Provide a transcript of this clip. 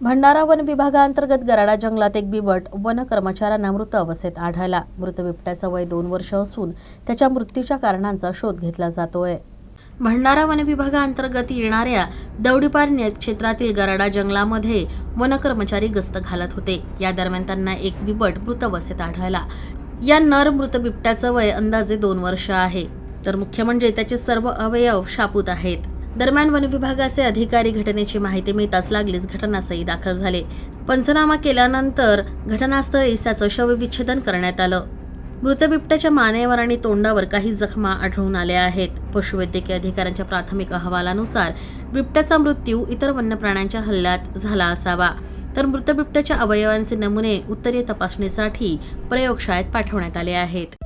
Bhandara one विभागांतर्गत गराडा जंगलात एक बिबट वन कर्मचाऱ्यांना मृत अवस्थेत आढळला। मृत बिबट्याचं वय 2 वर्ष असून त्याच्या मृत्यूच्या कारणांचा शोध घेतला जातोय। भंडारा वन विभागांतर्गत येणाऱ्या दौडीपार क्षेत्रातील गराडा जंगलामध्ये वन कर्मचारी गस्त घालत होते। या दरम्यान त्यांना एक बिबट मृत अवस्थेत आढळला। या नर मृत बिबट्याचं वय अंदाजे 2 वर्ष आहे, तर मुख्य म्हणजे त्याचे सर्व अवयव शापूत आहेत। दरम्यान वन विभागाचे अधिकारी घटनेची माहिती मिळताच लागलीच घटनास्थळी दाखल झाले। पंचनामा केल्यानंतर घटनास्थळी त्याचं शवविच्छेदन करण्यात आलं। मृत बिबट्याच्या मानेवर आणि तोंडावर काही जखमा आढळून आल्या आहेत। पशुवैद्यकीय अधिकाऱ्यांच्या प्राथमिक अहवालानुसार बिबट्याचा मृत्यू इतर वन्य प्राण्यांच्या हल्ल्यात झाला असावा, तर मृत बिबट्याच्या अवयवांचे नमुने उत्तरीय तपासणीसाठी प्रयोगशाळेत पाठवण्यात आले आहेत।